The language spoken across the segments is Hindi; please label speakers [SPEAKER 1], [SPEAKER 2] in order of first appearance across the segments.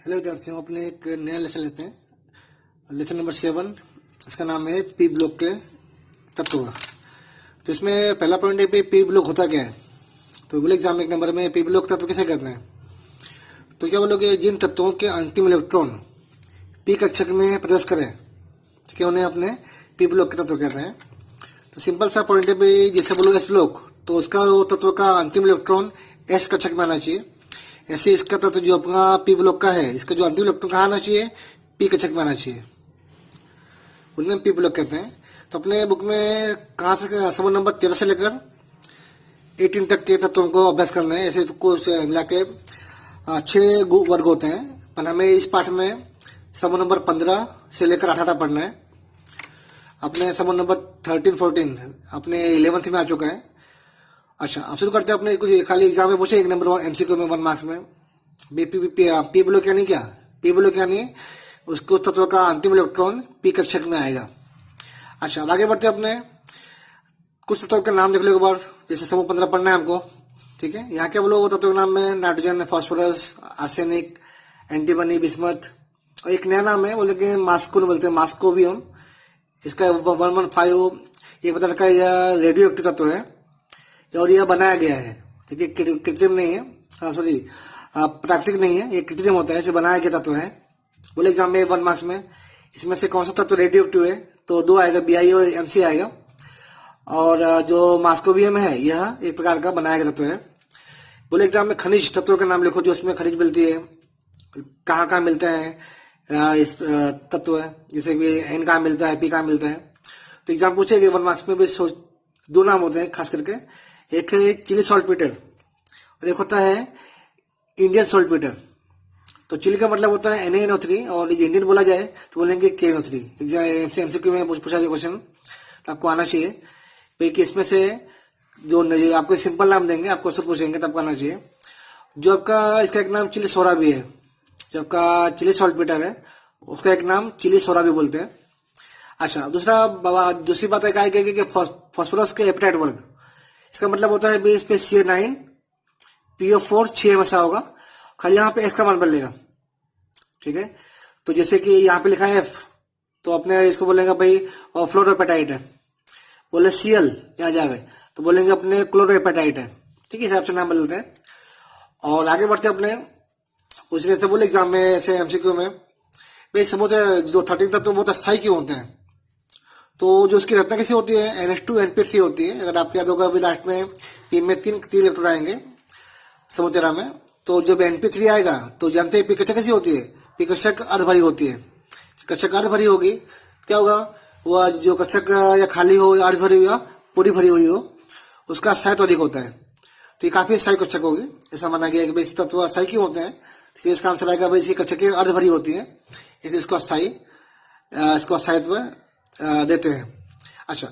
[SPEAKER 1] हेलो विद्यार्थियों, अपने एक नया लेसन लेते हैं। लेसन नंबर 7, इसका नाम है पी ब्लॉक के तत्व। तो इसमें पहला पॉइंट है कि पी ब्लॉक होता क्या है। तो बोले एग्जाम एक नंबर में पी ब्लॉक तत्व किसे कहते हैं। तो क्या बोलोगे, जिन तत्वों के अंतिम इलेक्ट्रॉन पी कक्षक में प्रवेश करें, ठीक है, उन्हें अपने पी ब्लॉक के तत्व कहते हैं। तो सिंपल सा पॉइंट है भाई, जैसे बोलो एस ब्लॉक, तो उसका वो तत्व का अंतिम इलेक्ट्रॉन एस कक्षक में आना चाहिए। ऐसे इसका तत्व जो अपना पी ब्लॉक का है, इसका जो अंतिम इलेक्ट्रॉन कहाँ आना चाहिए, पी कक्षक में आना चाहिए, उन्हें पी ब्लॉक कहते हैं। तो अपने बुक में कहाँ से समूह नंबर 13 से लेकर 18 तक के तत्वों को अभ्यास करना है। ऐसे कुछ मिला के 6 वर्ग होते हैं, पर हमें इस पाठ में समूह नंबर 15 से लेकर 18 पढ़ना है। अपने समूह नंबर 13-14 अपने 11th में आ चुका है। अच्छा, अब शुरू करते हैं। अपने कुछ खाली एग्जाम में पूछे एक नंबर एमसीक्यू में 1 मार्क्स में पी ब्लॉक यानी क्या, पी ब्लॉक यानी उसको तत्व का अंतिम इलेक्ट्रॉन पी कक्षक में आएगा। अच्छा, आगे बढ़ते हैं। अपने कुछ तत्व के नाम देख लो एक बार। जैसे समूह 15 पढ़ना है हमको, ठीक है। यहाँ क्या बोलो, तत्व के नाम में nitrogen, phosphorus, arsenic, antimony, bismuth, और एक नया नाम है बोलते मास्को बोलते हैं, मास्कोवियम। इसका 115 एक प्रकार का यह रेडियो एक्टिव तत्व है और यह बनाया गया है, ठीक है, कृत्रिम नहीं है, सॉरी प्राकृतिक नहीं है, ये कृत्रिम होता है, इसे बनाया गया तत्व है। बोले एग्जाम में 1 मार्क्स में इसमें से कौन सा तत्व रेडियो एक्टिव है, तो 2 आएगा, बीआई और एमसी आएगा। और जो मास्कोवियम है यह एक प्रकार का बनाया गया तत्व है। बोले एग्जाम में खनिज तत्वों के नाम लिखो जो उसमें खनिज मिलती है, कहाँ कहाँ मिलते हैं इस तत्व है, जैसे कि एन कहाँ मिलता है, पी कहाँ मिलता है। तो एग्जाम पूछेगी 1 मार्क्स में भी 2 नाम होते हैं खास करके, एक है चिली सॉल्टपीटर और एक होता है इंडियन सॉल्टपीटर। तो चिली का मतलब होता है NaNO3 और इंडियन बोला जाए तो बोलेंगे KNO3। एमसीक्यू में पूछा गया क्वेश्चन, तो आपको आना चाहिए भाई कि इसमें से जो आपको सिंपल नाम देंगे, आपको सब पूछेंगे, तो आपको आना चाहिए। जो आपका इसका एक नाम चिली सोरा भी है, जो आपका चिली सॉल्टपीटर है उसका एक नाम चिली सोरा भी बोलते हैं। अच्छा, दूसरी बात है कि फास्फोरस के एपेटाइट वर्ग, इसका मतलब होता है इस पे CH9 PO4 6 हमेशा होगा, खाली यहाँ पे X का मान बदलेगा, ठीक है। तो जैसे कि यहाँ पे लिखा है F, तो अपने इसको बोलेंगे भाई फ्लोरोएपेटाइट है। बोले Cl यहाँ जावे तो बोलेंगे अपने क्लोरोएपेटाइट है, ठीक है, हिसाब से नाम बदलते हैं। और आगे बढ़ते अपने उसने से बोले एग्जाम में ऐसे एमसीक्यू में भाई समझ जो 13 तत्व बहुत अस्थायी क्यों होते हैं। तो जो उसकी रचना कैसी होती है, NH2 NP3 होती है। अगर आपको याद होगा अभी लास्ट में पी में 3 इलेक्ट्रॉन आएंगे समूह 13 में, तो जब NP3 आएगा तो जानते हैं पी कक्षक कैसी होती है, पी कक्षक अर्धभरी होती है। कक्षक अर्धभरी होगी, क्या होगा, वह जो कक्षक या खाली हो या अर्धभरी हो या पूरी भरी हुई हो, उसका स्थायित्व अधिक होता है। तो ये काफी स्थायी कक्षक होगी, ऐसा माना गया है कि भाई तत्व अस्थायी क्यों होते हैं। तो इसका आंसर आएगा भाई इसकी कक्षक अर्धभरी होती है, इसलिए इसको अस्थायित्व देते हैं। अच्छा,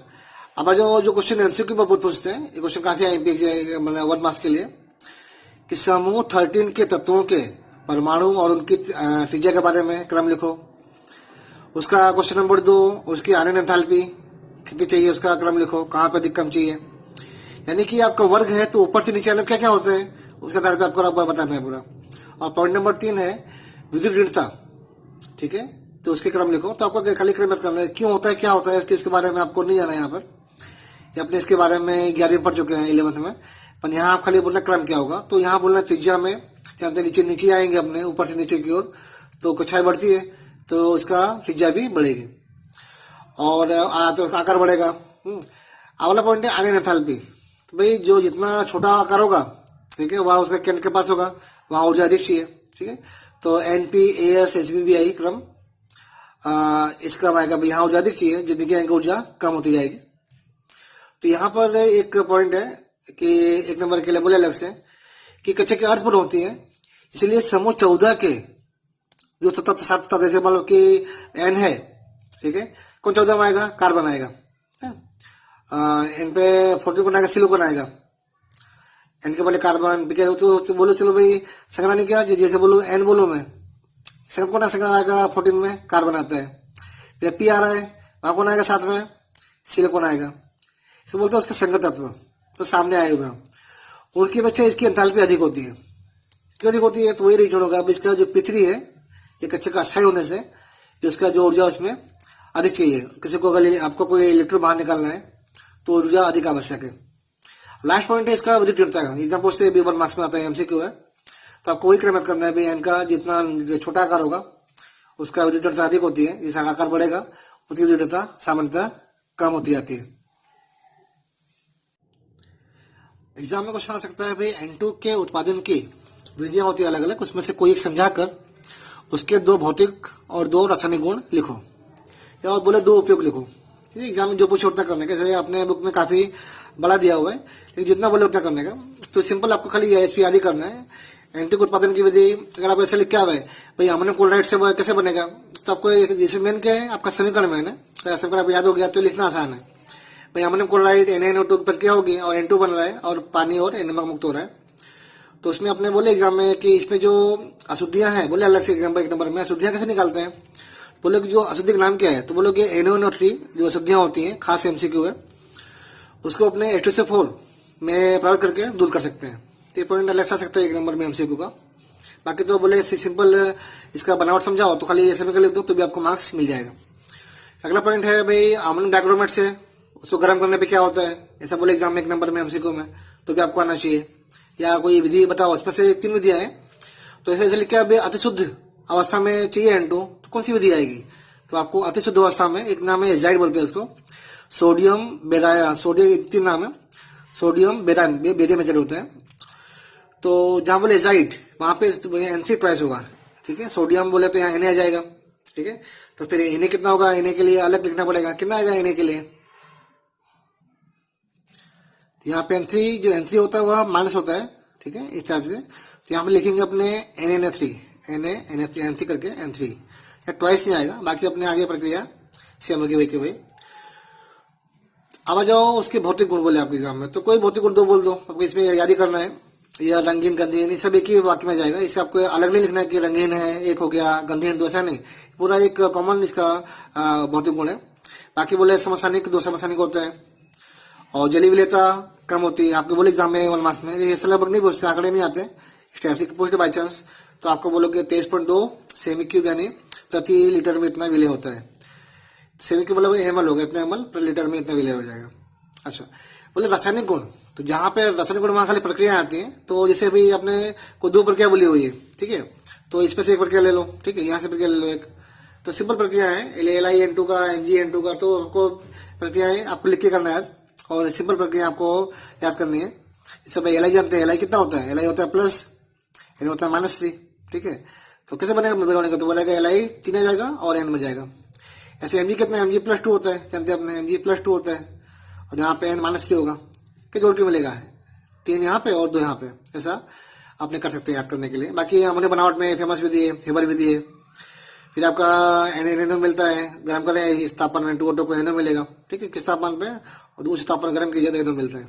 [SPEAKER 1] अब जो क्वेश्चन एमसीक्यू में बहुत पूछते हैं, ये क्वेश्चन काफी है मतलब 1 मार्क्स के लिए, कि समूह 13 के तत्वों के परमाणु और उनकी त्रिज्या के बारे में क्रम लिखो। उसका क्वेश्चन नंबर 2, उसकी आनयन एंथैल्पी कितनी चाहिए, उसका क्रम लिखो, कहाँ पे अधिक कम चाहिए। यानी कि आपका वर्ग है तो ऊपर से नीचे आने क्या क्या होते हैं उसके आधार पर आपको बताना है पूरा। और पॉइंट नंबर 3 है विद्युत ऋणता, ठीक है, तो उसके क्रम लिखो। तो आपको खाली क्रम करना है, क्यों होता है, क्या होता है, इसके बारे में आपको नहीं जाना है यहाँ पर। ये अपने इसके बारे में 11वीं पढ़ चुके हैं 11th में, पर यहाँ आप खाली बोलना क्रम क्या होगा। तो यहाँ बोलना त्रिज्या में जानते नीचे नीचे आएंगे अपने ऊपर से नीचे की ओर, तो कक्षाएं बढ़ती है तो इसका त्रिज्या भी बढ़ेगी और तो आकार बढ़ेगा। अगला पॉइंट है आनयन एंथैल्पी। तो भाई जो जितना छोटा आकार होगा, ठीक है, वहाँ उसका केंद्र के पास होगा, वहाँ ऊर्जा अधिक चाहिए, ठीक है। तो NP AS HBBI क्रम इस क्रम आएगा भाई, यहाँ ऊर्जा अधिक चाहिए, जो नीचे आएंगे ऊर्जा कम होती जाएगी। तो यहाँ पर एक पॉइंट है कि 1 नंबर के लिए बोले अलग से कि कक्षक की अर्थपूर्ण होती है, इसलिए समूह 14 के जो तत्व जैसे मान लो कि N है, ठीक है, कौन 14 में आएगा, कार्बन आएगा, N पे 14 कौन आएगा, सिलिकॉन आएगा। N के बोले कार्बन, तो बोलो चलो भाई संख्या नहीं क्या, जैसे बोलो N बोलो मैं संख्या कौन संख्या आएगा 14 में, कार्बन आता है। फिर P आ रहा है, वहां कौन आएगा साथ में, सिलिकॉन आएगा। इसे बोलते हैं उसका संगत तत्व, तो सामने आए हुए उनकी बच्चे इसकी एंथैल्पी अधिक होती है। क्यों अधिक होती है, तो वही रीजन होगा। अब इसका जो P3 है एक कक्षक का अस्थायी होने से कि उसका जो ऊर्जा उसमें अधिक चाहिए। किसी को अगर आपको कोई इलेक्ट्रॉन बाहर निकालना है तो ऊर्जा अधिक आवश्यक है। लास्ट पॉइंट है इसका विद्युत दृढ़ता का। एग्जाम पोस्ट से भी 1 मार्क्स में आता है, एमसीक्यू है, तो आपको वही क्रम करना है भाई। इनका जितना छोटा आकार होगा उसका विद्युत दृढ़ता अधिक होती है, जैसा आकार बढ़ेगा उसकी विद्युत दृढ़ता सामान्यतः कम होती जाती है। एग्जाम में क्वेश्चन आ सकता है भाई N2 के उत्पादन की विधियां होती है अलग अलग, उसमें से कोई एक समझाकर उसके 2 भौतिक और 2 रासायनिक गुण लिखो, या और बोले 2 उपयोग लिखो। एग्जाम में जो पूछे उतना करने का, जैसे अपने बुक में काफी बड़ा दिया हुआ है, लेकिन जितना बोले उतना करने का। तो सिंपल आपको खाली एसपी आदि करना है। N2 के उत्पादन की विधि अगर आप ऐसे लिख के आवे भाई अमोनियम क्लोराइड से कैसे बनेगा, तो आपको जैसे मेन क्या है आपका समीकरण में है ना, तो समीकरण आप याद हो गया तो लिखना आसान है भाई। अमोनियम क्लोराइड NaNO2 की प्रक्रिया होगी और N2 बन रहा है और पानी और नमक मुक्त हो रहा है। तो उसमें अपने बोले एग्जाम में कि इसमें जो अशुद्धियां हैं, बोले अलग से एक नंबर में अशुद्धियां कैसे निकालते हैं, बोले कि जो अशुद्धि का नाम क्या है, तो बोलो कि NaNO3 जो अशुद्धियां होती हैं, खास एमसीक्यू है, उसको अपने H2SO4 में प्रयोग करके दूर कर सकते हैं। तो ये पॉइंट अलग आ सकता है 1 नंबर में एमसीक्यू का। बाकी तो बोले सिंपल इसका बनावट समझाओ तो खाली ऐसे में लिख दो तो भी आपको मार्क्स मिल जाएगा। अगला पॉइंट है भाई अमोनियम डाइक्रोमेट से उसको गर्म करने पे क्या होता है, ऐसा बोले एग्जाम में 1 नंबर में एमसीक्यू में, तो भी आपको आना चाहिए। या कोई विधि बताओ, उसमें से 3 विधियां हैं, तो ऐसे लिख के अति शुद्ध अवस्था में चाहिए N2, तो कौन सी विधि आएगी, तो आपको अति शुद्ध अवस्था में एक नाम है एजाइड बोलते हैं उसको, सोडियम बेराया, सोडियम 3 नाम है, सोडियम बेरियम एजाइड होता है। तो जहां बोले एजाइड वहां पे N3 ट्वाइस होगा, ठीक है। सोडियम बोले तो यहाँ Na आ जाएगा, ठीक है। तो फिर Na कितना होगा, Na के लिए अलग लिखना पड़ेगा, कितना आएगा Na के लिए, यहाँ पे N3 जो N3 होता है वह माइनस होता है, ठीक है, इस टाइप से। तो यहाँ पे लिखेंगे अपने NaNO3 करके N3, या ट्वाइस नहीं आएगा, बाकी अपने आगे प्रक्रिया सेम होगी वही के वही। अब आ जाओ उसके भौतिक गुण बोले आपके एग्जाम में, तो कोई भौतिक गुण 2 बोल दो, आपको इसमें याद ही करना है। या रंगीन गंधीन सब एक ही वाक्य में जाएगा, इसे आपको अलग नहीं लिखना है कि रंगीन है एक हो गया, गंधीन 2, ऐसा नहीं, पूरा एक कॉमन इसका भौतिक गुण है। बाकी बोले समस्थानिक 2 समस्थानिक होता है, और जली विलेयता कम होती है। आपको बोले एग्जाम में 1 मार्क्स में ये लगभग नहीं पूछते, आंकड़े नहीं आते, स्टैटिस्टिक पूछते बाई चांस, तो आपको बोलोगे 23.2 सेमी क्यूब यानी प्रति लीटर में इतना विलय होता है। सेमी क्यूब मतलब ml होगा, इतना ml प्रति लीटर में इतना विलय हो जाएगा। अच्छा, बोले रासायनिक गुण, तो जहां पे रासायनिक गुण वहां खाली प्रक्रिया आती है, तो जैसे अभी आपने को 2 प्रक्रिया बोली हुई है, ठीक है, तो इसमें से एक प्रक्रिया ले लो, ठीक है, यहाँ से प्रक्रिया ले लो एक, तो सिंपल प्रक्रिया है LiN2 का MgN2 का, तो आपको प्रक्रियाएं आपको लिख के करना है और सिंपल प्रक्रिया आपको याद करनी है। जैसे भाई Li जानते हैं, Li कितना होता है, Li होता है प्लस, N होता है -3, ठीक है। तो कैसे बनेगा मिलाने का, तो बोलेगा Li 3 आ जाएगा और N में जाएगा। ऐसे Mg कितना है, Mg +2 होता है, जानते हैं अपने Mg +2 होता है, और यहाँ पे N -3 होगा, कि जोड़ के मिलेगा 3 यहाँ पे और 2 यहाँ पे, ऐसा आपने कर सकते हैं याद करने के लिए। बाकी हमने बनावट में फेमस विधि है, हेबर विधि है। फिर आपका NaNO मिलता है, गर्म करें इस तापमान में N2O2 को NO मिलेगा, ठीक है, किस तापमान पे, और उस तापमान गर्म कीजिए तो NO मिलता है।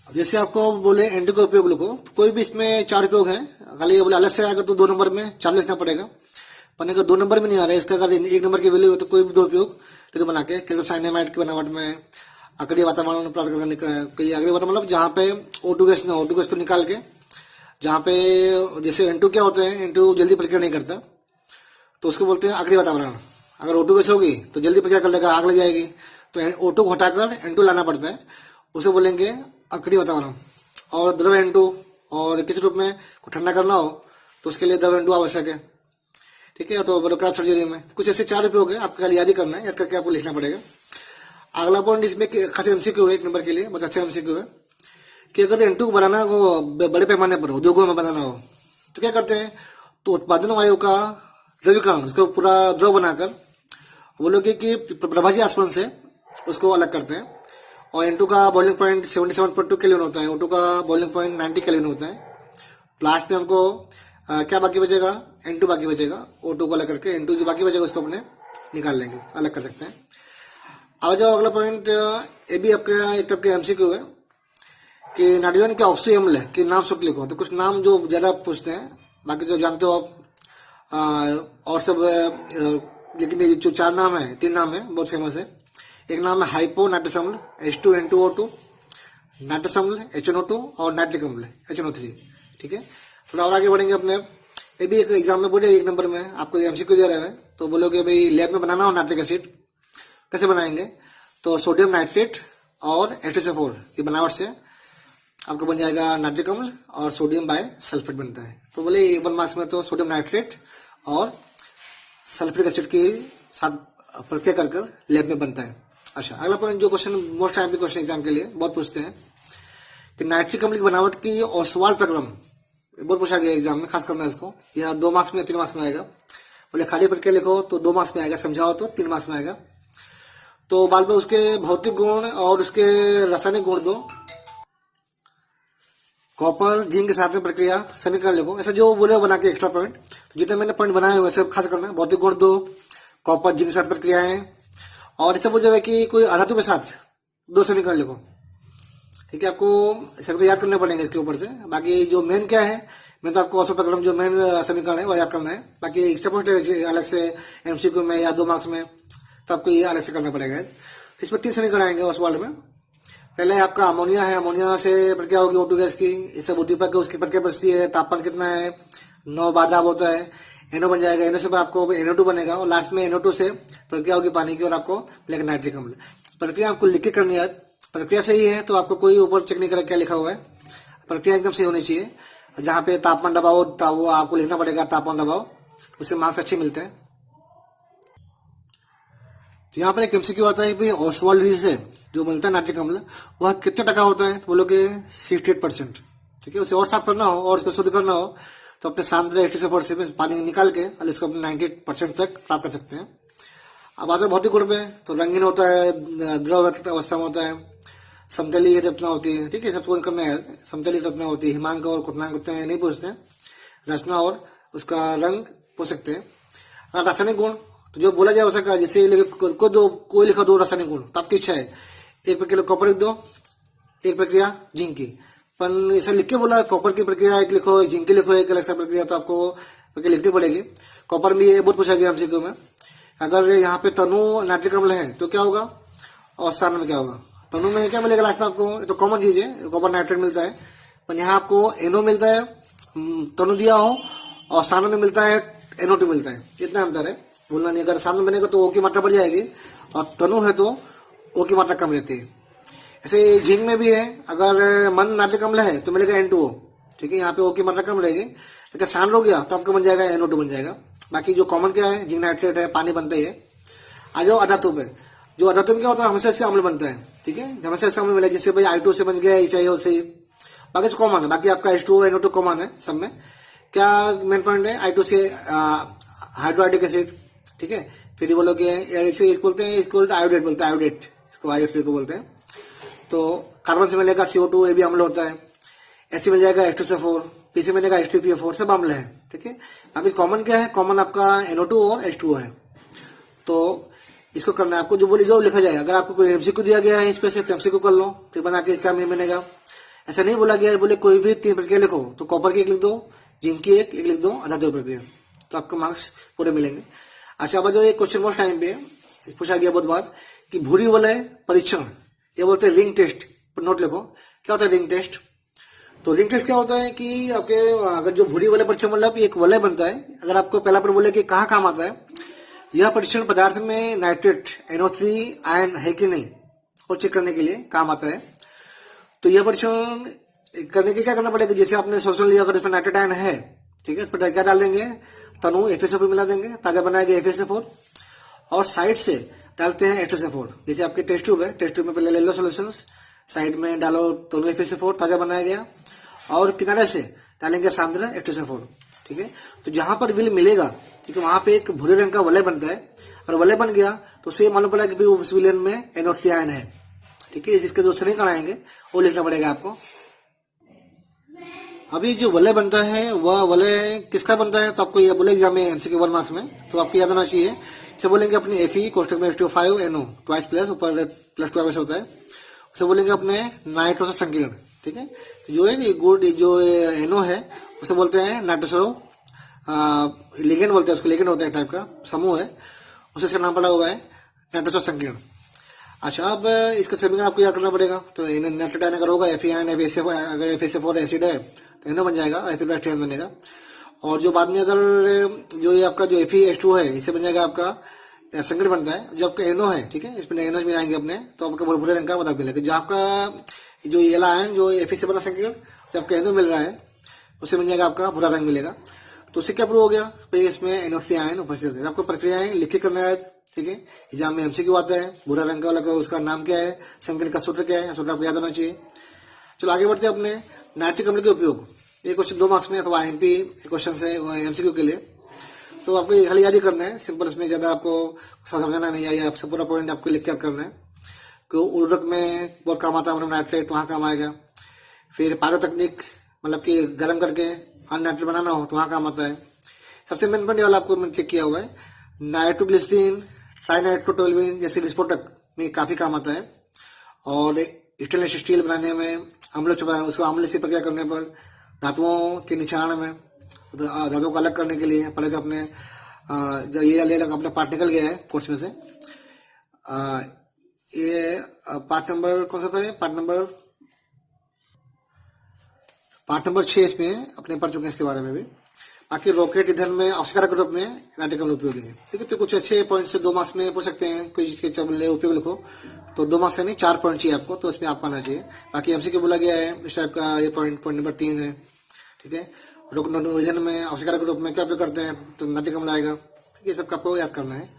[SPEAKER 1] अब जैसे आपको बोले N2 का उपयोग लिखो, तो कोई भी इसमें 4 उपयोग है, खाली बोले अलग से आएगा तो 2 नंबर में 4 लिखना पड़ेगा, पर अगर 2 नंबर में नहीं आ रहा है, इसका अगर 1 नंबर की वैल्यू हो तो कोई भी 2 उपयोग तो बना के, कैल्शियम साइनामाइड की बनावट में अगले वातावरण में प्राप्त करने का, कई अगले वातावरण मतलब जहाँ पे O2 गैस ना, O2 गैस को निकाल के, जहाँ पे जैसे N2 क्या होता है, N2 जल्दी प्रक्रिया नहीं करता, तो उसको बोलते हैं अग्नि वातावरण। अगर O2 गैस होगी तो जल्दी प्रक्रिया कर लेगा, आग लग जाएगी, तो O2 को हटाकर N2 लाना पड़ता है, उसे बोलेंगे अग्नि वातावरण। और द्रव N2, और किसी रूप में को ठंडा करना हो तो उसके लिए द्रव N2 आवश्यक है, ठीक है। तो ब्रोक्राफ्ट सर्जरी में कुछ ऐसे 4 उपयोग है, आपको खाली याद ही करना है, याद करके आपको लिखना पड़ेगा। अगला पॉइंट इसमें खास एमसीक्यू है, 1 नंबर के लिए बहुत अच्छा एमसीक्यू है, कि अगर N2 को बनाना हो बड़े पैमाने पर उद्योगों में बनाना हो तो क्या करते हैं, तो उत्पादन वायु का द्रवीकरण, उसको पूरा द्रव बनाकर वो लोग कि प्रभाजी आसमान से उसको अलग करते हैं। और N2 का बॉइलिंग पॉइंट 77.2 केल्विन होता है, O2 का बॉइलिंग पॉइंट 90 केल्विन होता है। लास्ट में हमको क्या बाकी बचेगा, N2 बाकी बचेगा, O2 को अलग करके N2 जो बाकी बचेगा उसको अपने निकाल लेंगे, अलग कर सकते हैं। अब जाओ अगला पॉइंट, ये भी आपका एक टाइप का एमसीक्यू है, कि नाइट्रोजन के ऑक्सी अम्ल के नाम सूत्र लिखो। तो कुछ नाम जो ज्यादा पूछते हैं, बाकी जो जानते हो आप और सब, लेकिन ये जो 4 नाम है, 3 नाम है बहुत फेमस है। एक नाम है हाइपो नाइट्रस अम्ल H2N2O2, नाइट्रस अम्ल HNO2 और नाइट्रिक अम्ल HNO3, ठीक है। थोड़ा और आगे बढ़ेंगे अपने, ये भी एक एग्जाम में पूछे, 1 नंबर में आपको एमसीक्यू दे रहे हैं, तो बोलोगे भाई लैब में बनाना हो नाइट्रिक एसिड, कैसे बनाएंगे? तो सोडियम नाइट्रेट और H2SO4 की बनावट से आपको बन जाएगा नाइट्रिक अम्ल, और सोडियम बाय सल्फेट बनता है। तो बोले 1 मार्क्स में तो सोडियम नाइट्रेट और सल्फ्यूरिक एसिड के साथ प्रक्रिया कर लैब में बनता है। अच्छा, अगला पॉइंट जो question most time question exam के लिए बहुत पूछते हैं कि नाइट्रिक अम्ल की बनावट की ओसवाल्ड प्रक्रम, बहुत पूछा गया एग्जाम में, खास करना इसको, यह 2 मार्क्स में 3 मार्क्स में आएगा। बोले खाली प्रक्रिया लिखो तो 2 मार्क्स में आएगा, समझाओ तो 3 मार्क्स में आएगा। तो बाद में उसके भौतिक गुण और उसके रासायनिक गुण दो, कॉपर जिंक के साथ में प्रक्रिया समीकरण लिखो, ऐसा जो बोले बना के एक्स्ट्रा पॉइंट। तो जितने मैंने पॉइंट बनाए हुए सब खास करना, भौतिक गुण दो, कॉपर जिंक के साथ प्रक्रियाएं, और ऐसा बोल जाए कि कोई अधातु के साथ 2 समीकरण लिखो। ठीक है, आपको सबको याद करने पड़ेंगे इसके ऊपर से। बाकी जो मेन क्या है, मैं तो आपको औसत प्रक्रम जो मेन समीकरण है वो याद करना है। बाकी एक्स्ट्रा पॉइंट अलग से एमसीक्यू में या 2 मार्क्स में, तो आपको ये अलग से करना पड़ेगा। तो इसमें 3 समीकरण आएंगे ओसवाल्ड में। पहले आपका अमोनिया है, अमोनिया से प्रक्रिया होगी O2 गैस की, इससे उद्दीपक उसकी प्रक्रिया बचती है, तापमान कितना है 9 बार दाब होता है, NO बन जाएगा, NO से आपको NO2 बनेगा, और लास्ट में NO2 से प्रक्रिया होगी पानी की और आपको मिलेगा नाइट्रिक अम्ल। प्रक्रिया आपको लिख के करनी है, प्रक्रिया सही है तो आपको कोई ऊपर चेक नहीं करेगा क्या लिखा हुआ है, प्रक्रिया एकदम सही होनी चाहिए। जहाँ पे तापमान दबाव वो आपको लिखना पड़ेगा, तापमान दबाव, उससे मार्क्स अच्छे मिलते हैं। तो यहाँ पर एक एमसीक्यू आता है कि ओसवाल्ड से जो मिलता है नाइट्रिक अम्ल वह कितने टका होता है? बोलोगे 68%। ठीक है, उसे और साफ करना हो और उसको शुद्ध करना हो तो अपने सांद्र H2SO4 से पानी निकाल के और इसको अपने 98% तक प्राप्त कर सकते हैं। अब आता है भौतिक गुण पे, तो रंगीन होता है, द्रव अवस्था में होता है, समतलीय रचना होती है। ठीक है, सबको करना है, समतलीय रचना होती है, हिमांक और क्वथनांक होते हैं नहीं पूछते हैं, रचना और उसका रंग पूछ सकते हैं। रासायनिक गुण तो जो बोला जाए हो सका, जैसे कोई लिखा 2 रासायनिक गुण, तो आपकी इच्छा है, एक प्रक्रिया कॉपर लिख दो, एक प्रक्रिया जिंक की, पर ऐसा लिख के बोला कॉपर की प्रक्रिया एक लिखो, जिंक की लिखो एक अलग सा प्रक्रिया, तो आपको प्रक्रिया लिखनी पड़ेगी। कॉपर में ये बहुत पूछा गया एमसीक्यू में, अगर यहाँ पे तनु नाइट्रिक अम्ल है तो क्या होगा और स्थान में क्या होगा? तनु में क्या मिलेगा लास्ट में आपको? तो कॉमन चीज है, कॉपर नाइट्रेट मिलता है, पर यहाँ आपको NO मिलता है, तनु दिया हो, और स्थान में मिलता है NO2 मिलता है, इतना अंतर है, बोलना नहीं। अगर स्थान में बनेगा तो O की मात्रा बढ़ जाएगी, और तनु है तो O की मात्रा कम रहती है। ऐसे जिंक में भी है, अगर मन नाइट्रिक अम्ल है तो मिलेगा N2O। ठीक है, यहाँ पे O की मात्रा कम रहेगी, अगर शान हो गया तो आपका बन जाएगा NO2 बन जाएगा। बाकी जो कॉमन क्या है, जिंक नाइट्रेट है, पानी बनता ही है। आ जाओ अधातु पे, जो अधातु में क्या होता है, हमेशा से अम्ल बनता है। ठीक है, हमेशा से अम्ल मिला, जैसे भाई I2 से बन गया HIO3, बाकी तो कॉमन है, बाकी आपका H2O NO2 कॉमन है सब में। क्या मेन पॉइंट है, I2 से हाइड्रोक्लोरिक एसिड। ठीक है, फिर बोलोगे एक बोलते हैं, इसको आयोडेट बोलते हैं, आयोडेट, इसको आयोडेट को बोलते हैं। तो कार्बन से मिलेगा CO2, ये भी अम्ल होता है, ऐसे मिल जाएगा H2SO4, पी से मिलेगा H2PO4, सब अम्ल है। ठीक है, बाकी कॉमन क्या है, कॉमन आपका NO2 और H2O है। तो इसको करना है आपको, जो बोली जो लिखा जाए। अगर आपको कोई एमसीक्यू दिया गया है इस पे से, तो एमसीक्यू कर लो, फिर बना के क्या बनेगा। ऐसा नहीं बोला गया है, बोले कोई भी 3 प्रक्रिया लिखो, तो कॉपर की 1 लिख दो, जिंक की 1 लिख दो, अधातु प्रक्रिया, तो आपको मार्क्स पूरे मिलेंगे। अच्छा, अब जो एक क्वेश्चन मोस्ट टाइम पे पूछा गया बहुत बार कि भूरी वलय परीक्षण, ये बोलते हैं रिंग टेस्ट, पर नोट लिखो क्या होता है रिंग टेस्ट। तो रिंग टेस्ट क्या होता है कि आपके अगर जो भूरी वलय परीक्षण मतलब एक वलय बनता है, अगर आपको पहला पर बोले कि कहाँ काम आता है, यह परीक्षण पदार्थ में नाइट्रेट NO3 आयन है कि नहीं और चेक करने के लिए काम आता है। तो यह परीक्षण करने के क्या करना पड़ेगा, जैसे आपने सोल्यूशन लिया, अगर इसमें नाइट्रेट आयन है, ठीक है, इस पर क्या डाल देंगे, तनु FeSO4 मिला देंगे, ताजा बनाएंगे FeSO4, और साइड से डालते हैं H2SO4। जैसे आपके टेस्ट ट्यूब है, टेस्ट ट्यूब में पहले ले लो सोल्यूशन, साइड में डालो तनु FeSO4 ताजा बनाया गया, और किनारे से डालेंगे सांद्र H2SO4। ठीक है, तो जहां पर विल मिलेगा, ठीक है, वहां पे एक भूरे रंग का वलय बनता है, और वलय बन गया तो उसे मालूम पड़ा कि उस विलेन में NO3 आयन है। ठीक है, इसके जो समीकरण आएंगे वो लिखना पड़ेगा आपको। अभी जो वलय बनता है वह वलय किसका बनता है, तो आपको ये बोले एग्जाम में एमसीक्यू 1 मार्क्स में, तो आपको याद होना चाहिए। इसे बोलेंगे अपने Fe कोष्टक में H2O5NO ट्वाइस प्लस, ऊपर प्लस 2 होता है, उसे बोलेंगे अपने नाइट्रोसो संकीर्ण। ठीक है, तो जो है गुड जो NO है उसे बोलते हैं नाइट्रोसो लिगेंड बोलते हैं, उसको लिगेंड होता है टाइप का समूह है, उसे इसका नाम पड़ा हुआ है नाइट्रोसो संकीर्ण। अच्छा, अब इसका समीकरण आपको याद करना पड़ेगा। तो नाइट्रेट आयन अगर होगा Fe आयन, अगर FeSO4 एसिड है तो NO बन जाएगा, Fe+10 बनेगा, और जो बाद में अगर जो ये आपका जो Fe2 है इससे बन जाएगा आपका संकट बनता है जो आपका एनो है, ठीक है, इसमें एनो मिलाएंगे अपने तो आपका भूरे रंग का पता मिलेगा। जो आपका जो ये आयन जो Fe से बना संकट जो आपका एनो मिल रहा है उससे बन जाएगा आपका भूरा रंग मिलेगा। तो उससे क्या प्रूव हो गया भाई इसमें NO3 आयन उपस्थित है। आपको प्रक्रियाएं लिख के करना है, ठीक है। एग्जाम में MCQ आता है, भूरा रंग का वाला का उसका नाम क्या है, संकट का सूत्र क्या है, सूत्र आपको याद होना चाहिए। चलो आगे बढ़ते हैं अपने नाइट्रिक अम्ल के उपयोग। ये क्वेश्चन 2 मार्क्स में अथवा IMP क्वेश्चन है MCQ के लिए, तो आपको ये खाली याद ही करना है, सिंपल, इसमें ज्यादा आपको समझाना नहीं है, आपसे पूरा पॉइंट आपको लिख कर करना है कि उर्वरक में बहुत काम आता है मतलब नाइट्रेट, वहां काम आएगा। फिर पायरो तकनीक मतलब कि गर्म करके अन नाइट्रेट बनाना हो तो वहां काम आता है। सबसे मेन पॉइंट वाला आपको मैंने टिक किया हुआ है, नाइट्रोग्लिसरीन ट्राइनाइट्रोटोल्यूइन जैसे विस्फोटक में काफी काम आता है। और स्टेनलेस स्टील बनाने में अम्ल उसको अम्ल से प्रक्रिया करने पर धातुओं के निशान में धातुओं को अलग करने के लिए पहले तो अपने जो ये अलग अपना पार्ट निकल गया है कोर्स में से। ये पार्ट नंबर कौन सा था, ये पार्ट नंबर 6 इसमें अपने पढ़ चुके हैं इसके बारे में भी। बाकी रॉकेट ईंधन में आवश्यकता रूप में नाइट्रिक अम्ल उपयोगी है, ठीक है। तो कुछ अच्छे पॉइंट से 2 मार्क्स में पूछ सकते हैं, कोई चीज के उपयोग लिखो तो 2 मार्क्स नहीं 4 पॉइंट चाहिए आपको, तो इसमें आपको आना चाहिए। बाकी MCQ बोला गया है इस टाइप का, ये पॉइंट नंबर 3 है, ठीक है। ईंधन में आवश्यकता के रूप में क्या उपयोग करते हैं तो नाइट्रिक अम्ल आएगा, ठीक है। सबका आपको याद करना है।